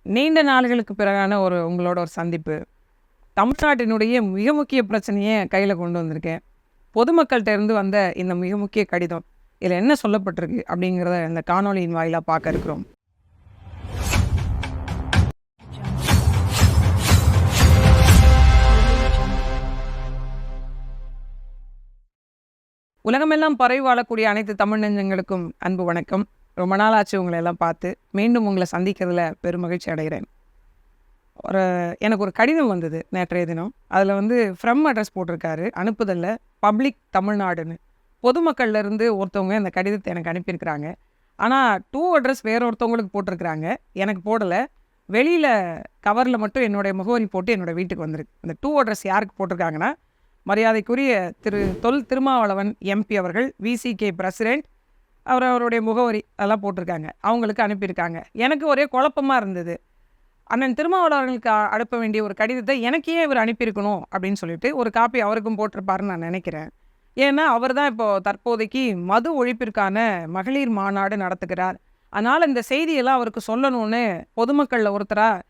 நீண்ட நாள்களுக்கு பிறகான உங்களோட ஒரு சந்திப்பு. தமிழ்நாட்டினுடைய மிக முக்கிய பிரச்சனையை கையில் கொண்டு வந்திருக்கேன். பொதுமக்கள்கிட்ட இருந்து வந்த இந்த மிக முக்கிய கடிதம், இதில் என்ன சொல்லப்பட்டிருக்கு அப்படிங்கிறத இந்த காணொலியின் வாயிலாக பார்க்க இருக்கிறோம். உலகமெல்லாம் பரவி வாழக்கூடிய அனைத்து தமிழ் நெஞ்சங்களுக்கும் அன்பு வணக்கம். ரொம்ப நாள் ஆச்சு உங்களை எல்லாம் பார்த்து. மீண்டும் உங்களை சந்திக்கிறதுல பெரும் மகிழ்ச்சி அடைகிறேன். எனக்கு ஒரு கடிதம் வந்தது நேற்றைய தினம். அதில் ஃப்ரம் அட்ரஸ் போட்டிருக்காரு, அனுப்புதலில் பப்ளிக் தமிழ்நாடுன்னு. பொதுமக்கள்லேருந்து ஒருத்தவங்க இந்த கடிதத்தை எனக்கு அனுப்பியிருக்கிறாங்க. ஆனால் டூ அட்ரஸ் வேற ஒருத்தவங்களுக்கு போட்டிருக்கிறாங்க, எனக்கு போடலை. வெளியில் கவரில் மட்டும் என்னுடைய முகவரி போட்டு என்னோடய வீட்டுக்கு வந்திருக்கு. இந்த டூ அட்ரஸ் யாருக்கு போட்டிருக்காங்கன்னா, மரியாதைக்குரிய தொல் திருமாவளவன் எம்பி அவர்கள், விசிகே பிரசிடெண்ட், அவருடைய முகவரி அதெல்லாம் போட்டிருக்காங்க. அவங்களுக்கு அனுப்பியிருக்காங்க. எனக்கு ஒரே குழப்பமாக இருந்தது. அண்ணன் திருமாவளவர்களுக்கு அனுப்ப வேண்டிய ஒரு கடிதத்தை எனக்கு ஏன் இவர் அனுப்பியிருக்கணும் அப்படின்னு சொல்லிட்டு ஒரு காப்பி அவருக்கும் போட்டிருப்பாருன்னு நான் நினைக்கிறேன். ஏன்னா அவர் தான் இப்போது தற்போதைக்கு மது ஒழிப்பிற்கான மகளிர் மாநாடு நடத்துகிறார். அதனால் இந்த செய்தியெல்லாம் அவருக்கு சொல்லணும்னு பொதுமக்களில் ஒருத்தராக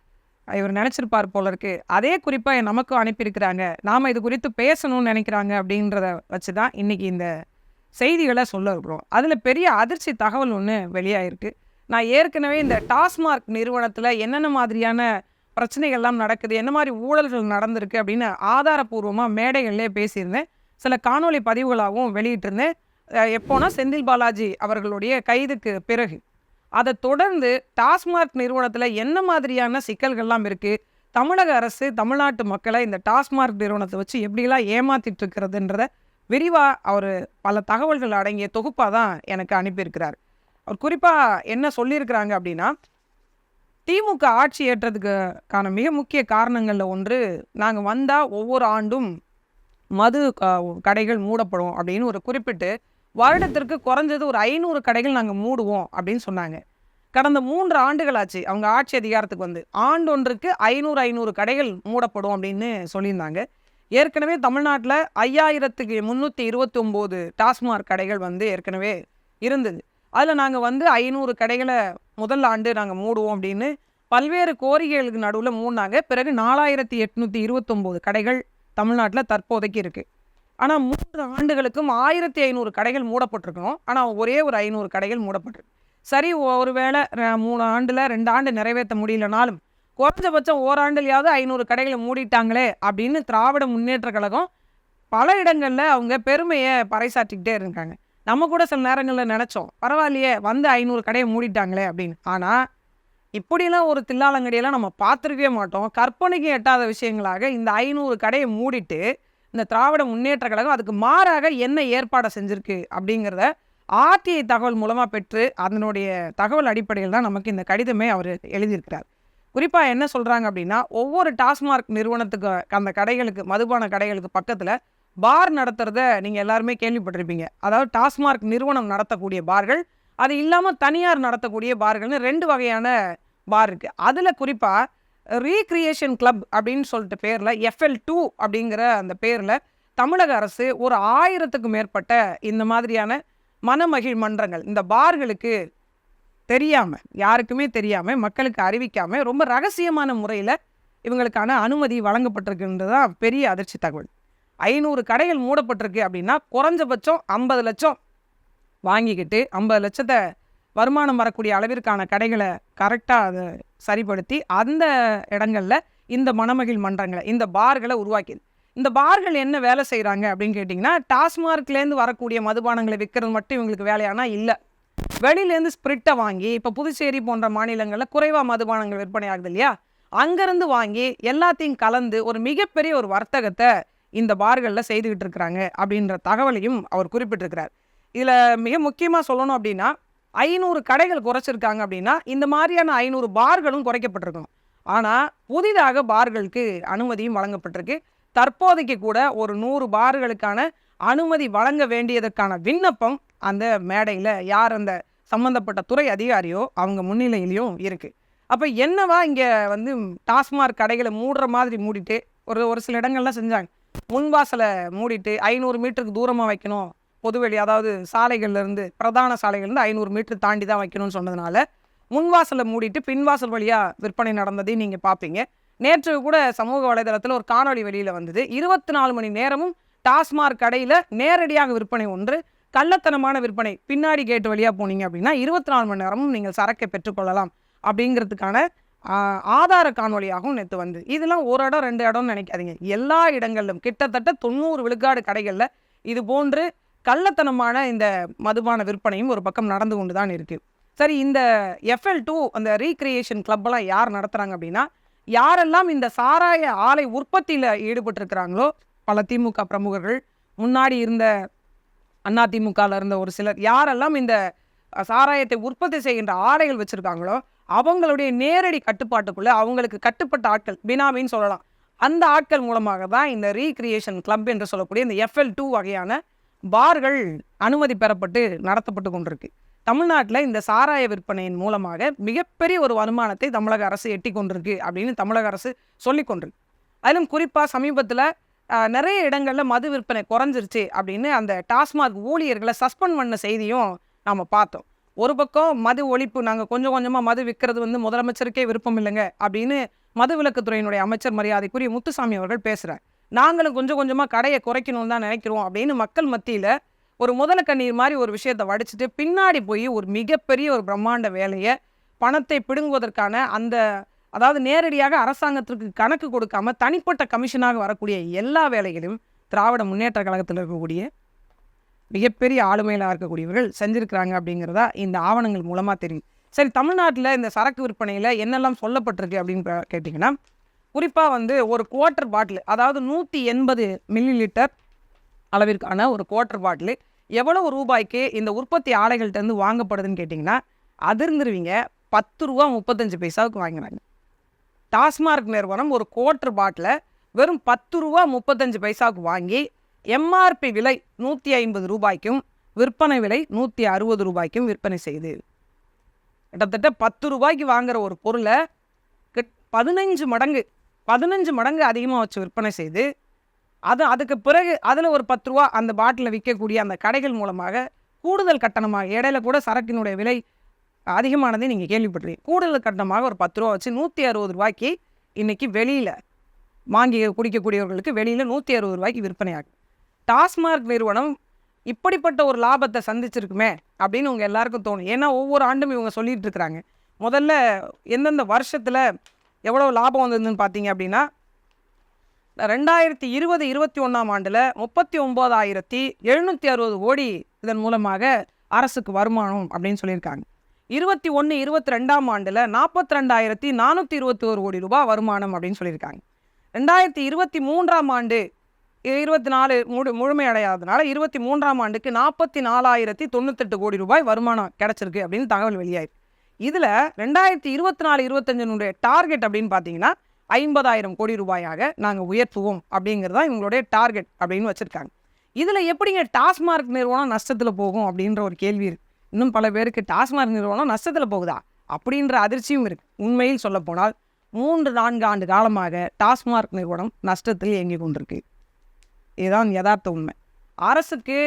இவர் நினச்சிருப்பார் போல இருக்கு. அதே குறிப்பாக நமக்கும் அனுப்பியிருக்கிறாங்க, நாம் இது குறித்து பேசணும்னு நினைக்கிறாங்க அப்படின்றத வச்சு தான் இன்றைக்கி இந்த செய்திகளை சொல்ல இருக்கிறோம். அதில் பெரிய அதிர்ச்சி தகவல் ஒன்று வெளியாகிருக்கு. நான் ஏற்கனவே இந்த டாஸ்மார்க் நிறுவனத்தில் என்னென்ன மாதிரியான பிரச்சனைகள்லாம் நடக்குது, என்ன மாதிரி ஊழல்கள் நடந்திருக்கு அப்படின்னு ஆதாரப்பூர்வமாக மேடைகள்லே பேசியிருந்தேன். சில காணொலி பதிவுகளாகவும் வெளியிட்டிருந்தேன். எப்போனா செந்தில் பாலாஜி அவர்களுடைய கைதுக்கு பிறகு. அதை தொடர்ந்து டாஸ்மார்க் நிறுவனத்தில் என்ன மாதிரியான சிக்கல்கள்லாம் இருக்குது, தமிழக அரசு தமிழ்நாட்டு மக்களை இந்த டாஸ்மார்க் நிறுவனத்தை வச்சு எப்படிலாம் ஏமாற்றிட்டு இருக்கிறதுன்றத விரிவாக அவர் பல தகவல்கள் அடங்கிய தொகுப்பாக தான் எனக்கு அனுப்பியிருக்கிறார். அவர் குறிப்பாக என்ன சொல்லியிருக்கிறாங்க அப்படின்னா, திமுக ஆட்சி ஏற்றதுக்கான மிக முக்கிய காரணங்களில் ஒன்று, நாங்கள் வந்தால் ஒவ்வொரு ஆண்டும் மது கடைகள் மூடப்படும் அப்படின்னு ஒரு குறிப்பிட்டு வருடத்திற்கு குறைஞ்சது ஒரு 500 கடைகள் நாங்கள் மூடுவோம் அப்படின்னு சொன்னாங்க. கடந்த 3 ஆண்டுகள் ஆச்சு அவங்க ஆட்சி அதிகாரத்துக்கு வந்து. ஆண்டொன்றுக்கு 500 கடைகள் மூடப்படும் அப்படின்னு சொல்லியிருந்தாங்க. ஏற்கனவே தமிழ்நாட்டில் 5329 டாஸ்மார்க் கடைகள் ஏற்கனவே இருந்தது. அதில் நாங்கள் 500 கடைகளை முதல் ஆண்டு நாங்கள் மூடுவோம் அப்படின்னு பல்வேறு கோரிக்கைகளுக்கு நடுவில் மூடினாங்க. பிறகு 4829 கடைகள் தமிழ்நாட்டில் தற்போதைக்கு இருக்குது. ஆனால் 3 ஆண்டுகளுக்கும் 1500 கடைகள் மூடப்பட்டிருக்கணும். ஆனால் ஒரே ஒரு 500 கடைகள் மூடப்பட்டிருக்கு. சரி, ஒருவேளை 3 ஆண்டில் 2 ஆண்டு நிறைவேற்ற முடியலனாலும் குறைஞ்சபட்சம் ஓராண்டிலையாவது 500 கடைகளை மூடிட்டாங்களே அப்படின்னு திராவிட முன்னேற்ற கழகம் பல இடங்களில் அவங்க பெருமையை பறைசாற்றிக்கிட்டே இருக்காங்க. நம்ம கூட சில நேரங்களில் நினச்சோம், பரவாயில்லையே 500 கடையை மூடிட்டாங்களே அப்படின்னு. ஆனால் இப்படிலாம் ஒரு தில்லாலங்கடியெல்லாம் நம்ம பார்த்துருக்கவே மாட்டோம். கற்பனைக்கு எட்டாத விஷயங்களாக இந்த 500 கடையை மூடிட்டு இந்த திராவிட முன்னேற்ற கழகம் அதுக்கு மாறாக என்ன ஏற்பாடை செஞ்சுருக்கு அப்படிங்கிறத ஆர்டிஐ தகவல் மூலமாக பெற்று அதனுடைய தகவல் அடிப்படையில் தான் நமக்கு இந்த கடிதமே அவர் எழுதியிருக்கிறார். குறிப்பாக என்ன சொல்கிறாங்க அப்படின்னா, ஒவ்வொரு டாஸ்மார்க் நிறுவனத்துக்கு அந்த கடைகளுக்கு, மதுபான கடைகளுக்கு பக்கத்தில் பார் நடத்துகிறத நீங்கள் எல்லாருமே கேள்விப்பட்டிருப்பீங்க. அதாவது டாஸ்மார்க் நிறுவனம் நடத்தக்கூடிய பார்கள், அது இல்லாமல் தனியார் நடத்தக்கூடிய பார்கள்னு 2 வகையான பார் இருக்குது. அதில் குறிப்பாக ரீக்ரியேஷன் கிளப் அப்படின்னு சொல்லிட்டு பேரில் FL2 அப்படிங்கிற அந்த பேரில் தமிழக அரசு ஒரு 1000க்கும் மேற்பட்ட இந்த மாதிரியான மனமகிழ் மன்றங்கள், இந்த பார்களுக்கு தெரியாமல், யாருக்குமே தெரியாமல், மக்களுக்கு அறிவிக்காமல் ரொம்ப ரகசியமான முறையில் இவங்களுக்கான அனுமதி வழங்கப்பட்டிருக்குன்றது தான் பெரிய அதிர்ச்சி தகவல். 500 கடைகள் மூடப்பட்டிருக்கு அப்படின்னா குறைஞ்சபட்சம் 50 லட்சம் வாங்கிக்கிட்டு 50 லட்சத்தை வருமானம் வரக்கூடிய அளவிற்கான கடைகளை கரெக்டாக அதை சரிப்படுத்தி அந்த இடங்களில் இந்த மணமகிழ் மன்றங்களை, இந்த பார்களை உருவாக்கிது. இந்த பார்கள் என்ன வேலை செய்கிறாங்க அப்படின்னு கேட்டிங்கன்னா, டாஸ்மார்க்லேருந்து வரக்கூடிய மதுபானங்களை விற்கிறது மட்டும் இவங்களுக்கு வேலையானா இல்லை. வெளியிலேருந்து ஸ்பிரிட்டை வாங்கி, இப்போ புதுச்சேரி போன்ற மாநிலங்களில் குறைவாக மதுபானங்கள் விற்பனை ஆகுது இல்லையா, அங்கேருந்து வாங்கி எல்லாத்தையும் கலந்து ஒரு மிகப்பெரிய ஒரு வர்த்தகத்தை இந்த பார்களில் செய்துக்கிட்டு இருக்கிறாங்க அப்படின்ற தகவலையும் அவர் குறிப்பிட்டிருக்கிறார். இதில் மிக முக்கியமாக சொல்லணும் அப்படின்னா, 500 கடைகள் குறைச்சிருக்காங்க அப்படின்னா இந்த மாதிரியான 500 பார்களும் குறைக்கப்பட்டிருக்கணும். ஆனால் புதிதாக பார்களுக்கு அனுமதியும் வழங்கப்பட்டிருக்கு. தற்போதைக்கு கூட ஒரு 100 பார்களுக்கான அனுமதி வழங்க வேண்டியதற்கான விண்ணப்பம் அந்த மேடையில் யார் அந்த சம்மந்தப்பட்ட துறை அதிகாரியோ அவங்க முன்னிலையிலையும் இருக்குது. அப்போ என்னவா இங்கே டாஸ்மார்க் கடைகளை மூடுற மாதிரி மூடிட்டு ஒரு சில இடங்கள்லாம் செஞ்சாங்க. முன்வாசலை மூடிட்டு 500 மீட்டருக்கு தூரமாக வைக்கணும், பொதுவெளி, அதாவது சாலைகள்லேருந்து, பிரதான சாலைகள்லேருந்து 500 மீட்டர் தாண்டி தான் வைக்கணும்னு சொன்னதுனால முன்வாசலை மூடிட்டு பின்வாசல் வழியாக விற்பனை நடந்ததையும் நீங்கள் பார்ப்பீங்க. நேற்று கூட சமூக வலைதளத்தில் ஒரு காணொலி வெளியில் வந்தது. 24 மணி நேரமும் டாஸ்மாக் கடையில் நேரடியாக விற்பனை ஒன்று, கள்ளத்தனமான விற்பனை பின்னாடி கேட்டு வழியாக போனீங்க அப்படின்னா 24 மணி நேரமும் நீங்கள் சரக்கை பெற்றுக்கொள்ளலாம் அப்படிங்கிறதுக்கான ஆதார காணொலியாகவும் நேற்று வந்து. இதெல்லாம் ஒரு இடம் 2 இடம்னு நினைக்காதீங்க. எல்லா இடங்களிலும் கிட்டத்தட்ட 90 விழுக்காடு கடைகளில் இது போன்று கள்ளத்தனமான இந்த மதுபான விற்பனையும் ஒரு பக்கம் நடந்து கொண்டு தான் இருக்குது. சரி, இந்த FL2 அந்த ரீக்ரியேஷன் கிளப்பெல்லாம் யார் நடத்துகிறாங்க அப்படின்னா, யாரெல்லாம் இந்த சாராய ஆலை உற்பத்தியில் ஈடுபட்டிருக்கிறாங்களோ பல திமுக பிரமுகர்கள், முன்னாடி இருந்த அதிமுகவில் இருந்த ஒரு சிலர், யாரெல்லாம் இந்த சாராயத்தை உற்பத்தி செய்கின்ற ஆலைகள் வச்சுருக்காங்களோ அவங்களுடைய நேரடி கட்டுப்பாட்டுக்குள்ளே அவங்களுக்கு கட்டுப்பட்ட ஆட்கள், பினாமின்னு சொல்லலாம், அந்த ஆட்கள் மூலமாக தான் இந்த ரீக்ரியேஷன் கிளப் என்று சொல்லக்கூடிய இந்த FL2 வகையான பார்கள் அனுமதி பெறப்பட்டு நடத்தப்பட்டு கொண்டிருக்கு. தமிழ்நாட்டில் இந்த சாராய விற்பனையின் மூலமாக மிகப்பெரிய ஒரு வருமானத்தை தமிழக அரசு எட்டி கொண்டிருக்கு அப்படின்னு தமிழக அரசு சொல்லி கொண்டிருக்கு. அதிலும் குறிப்பாக சமீபத்தில் நிறைய இடங்களில் மது விற்பனை குறைஞ்சிருச்சு அப்படின்னு அந்த டாஸ்மாக் ஊழியர்களை சஸ்பெண்ட் பண்ண செய்தியும் நாம் பார்த்தோம். ஒரு பக்கம் மது ஒழிப்பு, நாங்கள் கொஞ்சம் கொஞ்சமாக மது விற்கிறது வந்து முதலமைச்சருக்கே விருப்பம் இல்லைங்க அப்படின்னு மதுவிலக்குத்துறையினுடைய அமைச்சர் மரியாதைக்குரிய முத்துசாமி அவர்கள் பேசுகிறார். நாங்களும் கொஞ்சம் கொஞ்சமாக கடையை குறைக்கணும்னு தான் நினைக்கிறோம் அப்படின்னு மக்கள் மத்தியில் ஒரு முதல கண்ணீர் மாதிரி ஒரு விஷயத்தை வடிச்சிட்டு பின்னாடி போய் ஒரு மிகப்பெரிய ஒரு பிரம்மாண்ட வேலையை, பணத்தை பிடுங்குவதற்கான அந்த, அதாவது நேரடியாக அரசாங்கத்திற்கு கணக்கு கொடுக்காம தனிப்பட்ட கமிஷனாக வரக்கூடிய எல்லா வேலைகளையும் திராவிட முன்னேற்ற கழகத்தில் இருக்கக்கூடிய மிகப்பெரிய ஆளுமையிலாக இருக்கக்கூடியவர்கள் செஞ்சுருக்கிறாங்க அப்படிங்கிறதா இந்த ஆவணங்கள் மூலமாக தெரியும். சரி, தமிழ்நாட்டில் இந்த சரக்கு விற்பனையில் என்னெல்லாம் சொல்லப்பட்டிருக்கு அப்படின்னு கேட்டிங்கன்னா, குறிப்பாக வந்து ஒரு குவார்ட்டர் பாட்டில், அதாவது 180 மில்லி லிட்டர் அளவிற்கான ஒரு குவார்ட்டர் பாட்டில் எவ்வளவு ரூபாய்க்கு இந்த உற்பத்தி ஆலைகள்கிட்டருந்து வாங்கப்படுதுன்னு கேட்டிங்கன்னா அதிர்ந்துருவீங்க. 10 ரூபா 35 பைசாவுக்கு வாங்குறாங்க. டாஸ்மாக் நிறுவனம் ஒரு குவார்ட்டர் பாட்டில் வெறும் 10 ரூபா 35 பைசாவுக்கு வாங்கி MRP விலை 150 ரூபாய்க்கும் விற்பனை விலை 160 ரூபாய்க்கும் விற்பனை செய்யுது. கிட்டத்தட்ட 10 ரூபாய்க்கு வாங்குற ஒரு பொருளை 15 மடங்கு அதிகமாக வச்சு விற்பனை செய்து அதுக்கு பிறகு அதில் ஒரு 10 ரூபா அந்த பாட்டிலை விற்கக்கூடிய அந்த கடைகள் மூலமாக கூடுதல் கட்டணமாக, இடையில கூட சரக்கினுடைய விலை அதிகமானதை நீங்கள் கேள்விப்பட்டிருக்கீங்க, கூடுதல் கட்டணமாக ஒரு 10 ரூபா வச்சு 160 ரூபாய்க்கு இன்றைக்கி வெளியில் வாங்கி குடிக்கக்கூடியவர்களுக்கு வெளியில் 160 ரூபாய்க்கு விற்பனை ஆகும். டாஸ்மாக் நிறுவனம் இப்படிப்பட்ட ஒரு லாபத்தை சந்திச்சிருக்குமே அப்படின்னு உங்கள் எல்லாருக்கும் தோணும். ஏன்னா ஒவ்வொரு ஆண்டும் இவங்க சொல்லிட்டு இருக்கிறாங்க. முதல்ல எந்தெந்த வருஷத்தில் எவ்வளோ லாபம் வந்ததுன்னு பார்த்தீங்க அப்படின்னா 2020-21 ஆண்டில் 39,760 கோடி இதன் மூலமாக அரசுக்கு வருமானம் அப்படின்னு சொல்லியிருக்காங்க. 21-22 ஆண்டில் 42,421 கோடி ரூபாய் வருமானம் அப்படின்னு சொல்லியிருக்காங்க. 2023 ஆண்டு 24 முழுமையடையாததுனால 23 ஆண்டுக்கு 44,098 கோடி ரூபாய் வருமானம் கிடைச்சிருக்கு அப்படின்னு தகவல் வெளியாயிருக்கு. இதில் 2024-25 டார்கெட் அப்படின்னு பார்த்தீங்கன்னா 50,000 கோடி ரூபாயாக நாங்கள் உயர்த்துவோம் அப்படிங்கிறதா இவங்களுடைய டார்கெட் அப்படின்னு வச்சுருக்காங்க. இதில் எப்படிங்க டாஸ்மாக் நிறுவனம் நஷ்டத்தில் போகும் அப்படின்ற ஒரு கேள்வி இருக்குது. இன்னும் பல பேருக்கு டாஸ்மாக் நிறுவனம் நஷ்டத்தில் போகுதா அப்படின்ற அதிர்ச்சியும் இருக்குது. உண்மையில் சொல்லப்போனால் 3-4 ஆண்டு காலமாக டாஸ்மாக் நிறுவனம் நஷ்டத்தில் இயங்கி கொண்டிருக்கு. இதுதான் யதார்த்த உண்மை. அரசுக்கு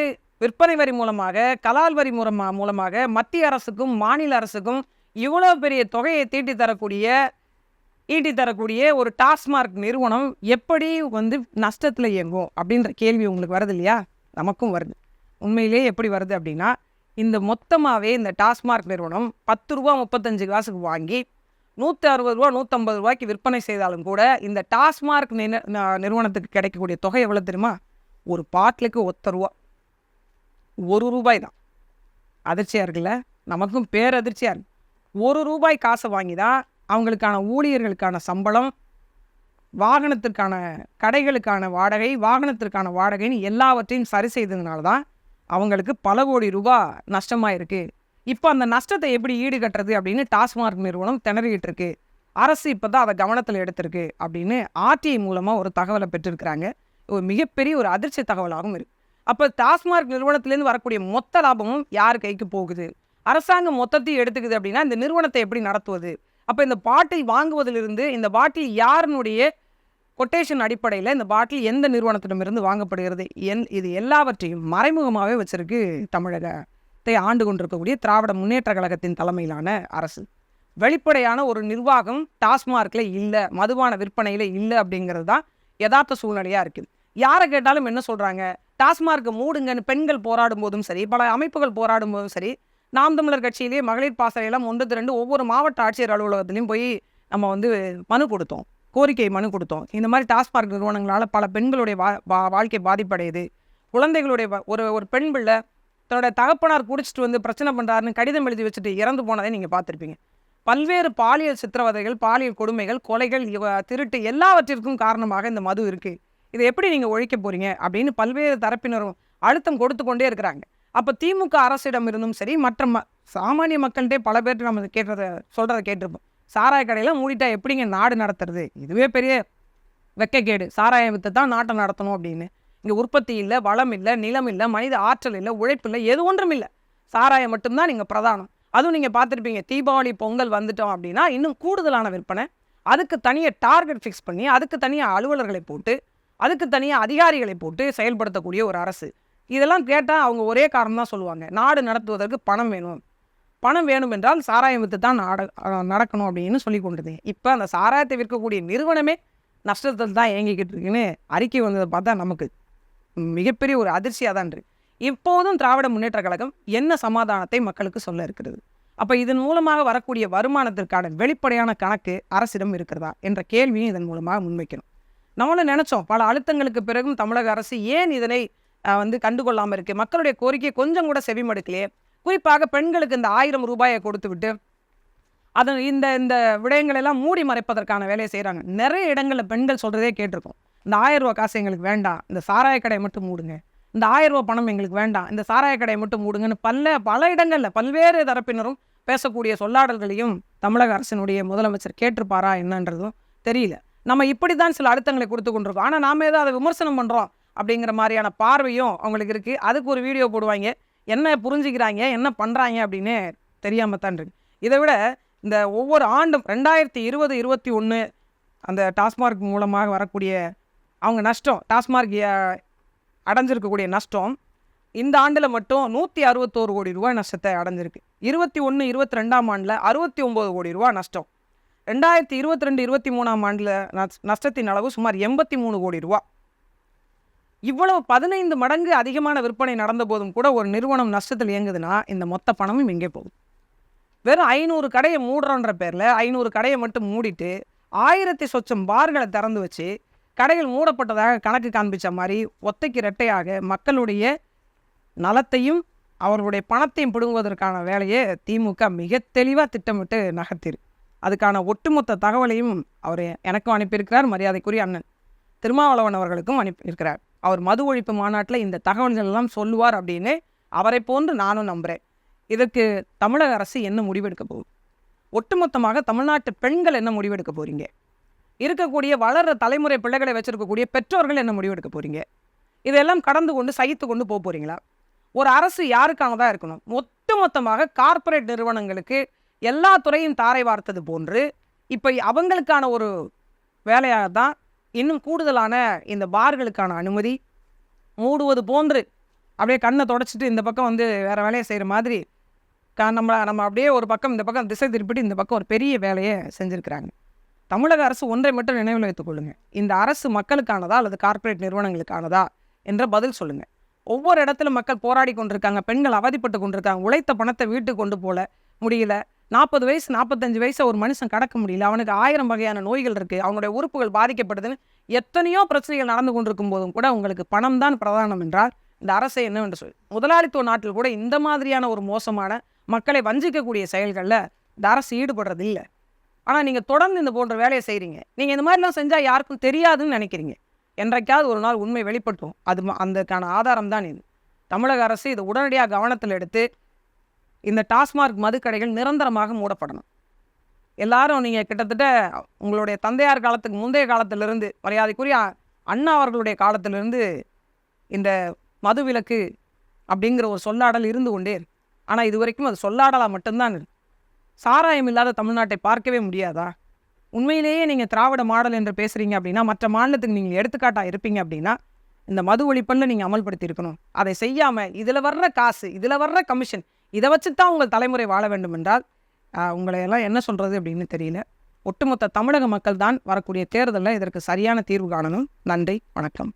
விற்பனை வரி மூலமாக, கலால் வரி மூலமாக மத்திய அரசுக்கும் மாநில அரசுக்கும் இவ்வளோ பெரிய தொகையை ஈட்டி தரக்கூடிய ஒரு டாஸ்மாக் நிறுவனம் எப்படி வந்து நஷ்டத்தில் இயங்கும் அப்படின்ற கேள்வி உங்களுக்கு வருது இல்லையா? நமக்கும் வருது. உண்மையிலேயே எப்படி வருது அப்படின்னா, இந்த மொத்தமாகவே இந்த டாஸ்மாக் நிறுவனம் 10 ரூபா 35 காசுக்கு வாங்கி 160 ரூபா 150 ரூபாய்க்கு விற்பனை செய்தாலும் கூட இந்த டாஸ்மாக் நிறுவனத்துக்கு கிடைக்கக்கூடிய தொகை எவ்வளோ தெரியுமா? ஒரு பாட்டிலுக்கு 1 ரூபா, 1 ரூபாய் தான். அதிர்ச்சியாக இருக்குல்ல? நமக்கும் பேரதிர்ச்சியாக இருக்கு. 1 ரூபாய் காசை வாங்கி தான் அவங்களுக்கான ஊழியர்களுக்கான சம்பளம், வாகனத்திற்கான கடைகளுக்கான வாடகை, வாகனத்திற்கான வாடகைன்னு எல்லாவற்றையும் சரி செய்ததுனால தான் அவங்களுக்கு பல கோடி ரூபாய் நஷ்டமாக இருக்குது. இப்போ அந்த நஷ்டத்தை எப்படி ஈடுகட்டுறது அப்படின்னு டாஸ்மாக் நிறுவனம் திணறிக்கிட்டு இருக்கு. அரசு இப்போ தான் அதை கவனத்தில் எடுத்திருக்கு அப்படின்னு RTI மூலமாக ஒரு தகவலை பெற்றிருக்கிறாங்க. ஒரு மிகப்பெரிய ஒரு அதிர்ச்சி தகவலாகவும் இருக்குது. அப்போ டாஸ்மாக் நிறுவனத்திலேருந்து வரக்கூடிய மொத்த லாபமும் யார் கைக்கு போகுது? அரசாங்கம் மொத்தத்தையும் எடுத்துக்குது அப்படின்னா இந்த நிறுவனத்தை எப்படி நடத்துவது? அப்போ இந்த பாட்டில் வாங்குவதிலிருந்து இந்த பாட்டில் யாருனுடைய கொட்டேஷன் அடிப்படையில் இந்த பாட்டில் எந்த நிறுவனத்திடமிருந்து வாங்கப்படுகிறது, இது எல்லாவற்றையும் மறைமுகமாகவே வச்சிருக்கு தமிழகத்தை ஆண்டு கொண்டிருக்கக்கூடிய திராவிட முன்னேற்ற கழகத்தின் தலைமையிலான அரசு. வெளிப்படையான ஒரு நிர்வாகம் டாஸ்மார்க்கில் இல்லை, மதுபான விற்பனையில் இல்லை அப்படிங்கிறது தான் யதார்த்த சூழ்நிலையாக இருக்குது. யாரை கேட்டாலும் என்ன சொல்கிறாங்க, டாஸ்மார்க்கை மூடுங்கன்னு பெண்கள் போராடும் போதும் சரி, பல அமைப்புகள் போராடும் போதும் சரி, நாம் தமிழர் கட்சியிலேயே மகளிர் பாசறையெல்லாம் 1-2 ஒவ்வொரு மாவட்ட ஆட்சியர் அலுவலகத்திலையும் போய் நம்ம வந்து மனு கொடுத்தோம், கோரிக்கை மனு கொடுத்தோம். இந்த மாதிரி டாஸ்மார்க் நிறுவனங்களால் பல பெண்களுடைய வாழ்க்கை பாதிப்படையுது. குழந்தைகளுடைய ஒரு பெண் பிள்ளை தன்னோட தகப்பனார் குடிச்சிட்டு வந்து பிரச்சனை பண்ணுறாருன்னு கடிதம் எழுதி வச்சுட்டு இறந்து போனதை நீங்கள் பார்த்துருப்பீங்க. பல்வேறு பாலியல் சித்திரவதைகள், பாலியல் கொடுமைகள், கொலைகள், திருட்டு எல்லாவற்றிற்கும் காரணமாக இந்த மது இருக்குது. இதை எப்படி நீங்கள் ஒழிக்க போகிறீங்க அப்படின்னு பல்வேறு தரப்பினரும் அழுத்தம் கொடுத்து கொண்டே இருக்கிறாங்க. அப்போ திமுக அரசிடம் இருந்தும் சரி, மற்ற சாமானிய மக்கள்கிட்டே பல பேர்ட்டு நம்ம சொல்கிறத கேட்டிருப்போம். சாராய கடையில் மூடிட்டா எப்படிங்க நாடு நடத்துறது, இதுவே பெரிய வெக்கைக்கேடு, சாராயம் விற்று தான் நாட்டை நடத்தணும் அப்படின்னு. இங்கே உற்பத்தி இல்லை, வளம் இல்லை, நிலம் இல்லை, மனித ஆற்றல் இல்லை, உழைப்பு இல்லை, எது ஒன்றும் இல்லை, சாராயம் மட்டும்தான் நீங்கள் பிரதானம். அதுவும் நீங்கள் பார்த்துருப்பீங்க, தீபாவளி பொங்கல் வந்துட்டோம் அப்படின்னா இன்னும் கூடுதலான விற்பனை, அதுக்கு தனியாக டார்கெட் ஃபிக்ஸ் பண்ணி, அதுக்கு தனியாக அலுவலர்களை போட்டு, அதுக்கு தனியாக அதிகாரிகளை போட்டு செயல்படுத்தக்கூடிய ஒரு அரசு. இதெல்லாம் கேட்டால் அவங்க ஒரே காரணம் தான் சொல்லுவாங்க, நாடு நடத்துவதற்கு பணம் வேணும், பணம் வேணும் என்றால் சாராயம் விற்று தான் நடக்கணும் அப்படின்னு சொல்லி கொண்டது. இப்போ அந்த சாராயத்தை விற்கக்கூடிய நிறுவனமே நஷ்டத்தில் தான் இயங்கிக்கிட்டு இருக்குன்னு அறிக்கை வந்ததை பார்த்தா நமக்கு மிகப்பெரிய ஒரு அதிர்ச்சியாக தான் இருக்கு. இப்போதும் திராவிட முன்னேற்ற கழகம் என்ன சமாதானத்தை மக்களுக்கு சொல்ல இருக்கிறது? அப்போ இதன் மூலமாக வரக்கூடிய வருமானத்திற்கான வெளிப்படையான கணக்கு அரசிடம் இருக்கிறதா என்ற கேள்வியும் இதன் மூலமாக முன்வைக்கணும். நம்மளும் நினச்சோம், பல அழுத்தங்களுக்கு பிறகும் தமிழக அரசு ஏன் இதனை வந்து கண்டுகொள்ளாமல் இருக்குது, மக்களுடைய கோரிக்கையை கொஞ்சம் கூட செவிமடுக்கலையே. குறிப்பாக பெண்களுக்கு இந்த 1000 ரூபாயை கொடுத்து விட்டு அதை இந்த இந்த விடயங்களெல்லாம் மூடி மறைப்பதற்கான வேலையை செய்கிறாங்க. நிறைய இடங்களில் பெண்கள் சொல்கிறதே கேட்டிருக்கோம், இந்த 1000 ரூபா காசு எங்களுக்கு வேண்டாம், இந்த சாராய கடையை மட்டும் மூடுங்க, இந்த 1000 ரூபா பணம் எங்களுக்கு வேண்டாம், இந்த சாராய கடையை மட்டும் மூடுங்கன்னு பல இடங்களில் பல்வேறு தரப்பினரும் பேசக்கூடிய சொல்லாடல்களையும் தமிழக அரசினுடைய முதலமைச்சர் கேட்டிருப்பாரா என்னன்றதும் தெரியல. நம்ம இப்படி தான் சில அழுத்தங்களை கொடுத்து கொண்டிருக்கோம். ஆனால் நாம் ஏதோ அதை விமர்சனம் பண்ணுறோம் அப்படிங்கிற மாதிரியான பார்வையும் அவங்களுக்கு இருக்குது. அதுக்கு ஒரு வீடியோ போடுவாங்க, என்ன புரிஞ்சுக்கிறாங்க, என்ன பண்ணுறாங்க அப்படின்னு தெரியாமல் தான் இருக்கு. இதை விட இந்த ஒவ்வொரு ஆண்டும் 2020, 2021 அந்த டாஸ்மார்க் மூலமாக வரக்கூடிய அவங்க நஷ்டம், டாஸ்மார்க் அடைஞ்சிருக்கக்கூடிய நஷ்டம் இந்த ஆண்டில் மட்டும் 161 கோடி ரூபாய் நஷ்டத்தை அடைஞ்சிருக்கு. 21, 22ஆம் ஆண்டில் 69 கோடி ரூபாய் நஷ்டம். 2022, 23ஆம் ஆண்டில் நஷ்டத்தின் அளவு சுமார் 83 கோடி ரூபா. இவ்வளவு 15 மடங்கு அதிகமான விற்பனை நடந்த போதும் கூட ஒரு நிறுவனம் நஷ்டத்தில் இயங்குதுன்னா இந்த மொத்த பணமும் எங்கே போகுது? வெறும் 500 கடையை மூடுறோன்ற பேரில் 500 கடையை மட்டும் மூடிட்டு 1000 சொச்சம் பார்களை திறந்து வச்சு கடைகள் மூடப்பட்டதாக கணக்கு காண்பித்த மாதிரி ஒத்தைக்கு இரட்டையாக மக்களுடைய நலத்தையும் அவர்களுடைய பணத்தையும் பிடுங்குவதற்கான வேலையை திமுக மிக தெளிவாக திட்டமிட்டு நகர்த்திரு. அதுக்கான ஒட்டுமொத்த தகவலையும் அவர் எனக்கும் அனுப்பியிருக்கிறார், மரியாதைக்குரிய அண்ணன் திருமாவளவன் அவர்களுக்கும் அனுப்பியிருக்கிறார். அவர் மது ஒழிப்பு மாநாட்டில் இந்த தகவல்கள் எல்லாம் சொல்லுவார் அப்படின்னு அவரை போன்று நானும் நம்புகிறேன். இதற்கு தமிழக அரசு என்ன முடிவெடுக்க போகுது? ஒட்டுமொத்தமாக தமிழ்நாட்டு பெண்கள் என்ன முடிவெடுக்க போகிறீங்க? இருக்கக்கூடிய வளர்ற தலைமுறை பிள்ளைகளை வச்சிருக்கக்கூடிய பெற்றோர்கள் என்ன முடிவெடுக்க போகிறீங்க? இதெல்லாம் கடந்து கொண்டு சகித்து கொண்டு போக போகிறீங்களா? ஒரு அரசு யாருக்கானதாக இருக்கணும்? ஒட்டுமொத்தமாக கார்ப்பரேட் நிறுவனங்களுக்கு எல்லா துறையும் தாரை வார்த்தது போன்று இப்போ அவங்களுக்கான ஒரு வேலையாக தான் இன்னும் கூடுதலான இந்த பார்களுக்கான அனுமதி மூடுவது போன்று அப்படியே கண்ணை தொடச்சிட்டு இந்த பக்கம் வந்து வேறு வேலையை செய்கிற மாதிரி நம்ம அப்படியே ஒரு பக்கம் இந்த பக்கம் திசை திருப்பிட்டு இந்த பக்கம் ஒரு பெரிய வேலையை செஞ்சுருக்கிறாங்க. தமிழக அரசு ஒன்றை மட்டும் நினைவில் வைத்துக் கொள்ளுங்கள், இந்த அரசு மக்களுக்கானதா அல்லது கார்ப்பரேட் நிறுவனங்களுக்கானதா என்ற பதில் சொல்லுங்கள். ஒவ்வொரு இடத்துல மக்கள் போராடி கொண்டிருக்காங்க, பெண்கள் அவதிப்பட்டு கொண்டிருக்காங்க, உழைத்த பணத்தை வீட்டுக்கு கொண்டு போல முடியல, 40 வயசு 45 வயசு ஒரு மனுஷன் கடக்க முடியல, அவனுக்கு 1000 வகையான நோய்கள் இருக்குது, அவங்களுடைய உறுப்புகள் பாதிக்கப்படுதுன்னு எத்தனையோ பிரச்சனைகள் நடந்து கொண்டிருக்கும் போதும் கூட உங்களுக்கு பணம் தான் பிரதானம் என்றால் இந்த அரசை என்னவென்று சொல்லி முதலாளித்துவ நாட்டில் கூட இந்த மாதிரியான ஒரு மோசமான மக்களை வஞ்சிக்கக்கூடிய செயல்களில் இந்த அரசு ஈடுபடுறது இல்லை. ஆனால் நீங்கள் தொடர்ந்து இந்த போன்ற வேலையை செய்கிறீங்க. நீங்கள் இந்த மாதிரிலாம் செஞ்சால் யாருக்கும் தெரியாதுன்னு நினைக்கிறீங்க. என்றைக்காவது ஒரு நாள் உண்மை வெளிப்பட்டும். அது அதுக்கான ஆதாரம் தான் இது. தமிழக அரசு இதை உடனடியாக கவனத்தில் எடுத்து இந்த டாஸ்மார்க் மதுக்கடைகள் நிரந்தரமாக மூடப்படணும். எல்லாரும் நீங்கள் கிட்டத்தட்ட உங்களுடைய தந்தையார் காலத்துக்கு முந்தைய காலத்திலிருந்து, மரியாதைக்குரிய அண்ணா அவர்களுடைய காலத்திலிருந்து இந்த மதுவிலக்கு அப்படிங்கிற ஒரு சொல்லாடல் இருந்து கொண்டே இருக்கு. ஆனால் இது வரைக்கும் அது சொல்லாடலாக மட்டும்தான் இருக்கு. சாராயம் இல்லாத தமிழ்நாட்டை பார்க்கவே முடியாதா? உண்மையிலேயே நீங்கள் திராவிட மாடல் என்று பேசுகிறீங்க அப்படின்னா, மற்ற மாநிலத்துக்கு நீங்கள் எடுத்துக்காட்டாக இருப்பீங்க அப்படின்னா இந்த மது ஒழிப்பல்ல நீங்கள் அமல்படுத்தி இருக்கணும். அதை செய்யாமல் இதில் வர்ற காசு, இதில் வர்ற கமிஷன், இதை வச்சு தான் உங்கள் தலைமுறை வாழ வேண்டும் என்றால் உங்களை எல்லாம் என்ன சொல்கிறது அப்படின்னு தெரியல. ஒட்டுமொத்த தமிழக மக்கள் தான் வரக்கூடிய தேர்தலில் இதற்கு சரியான தீர்வு காணணும். நன்றி, வணக்கம்.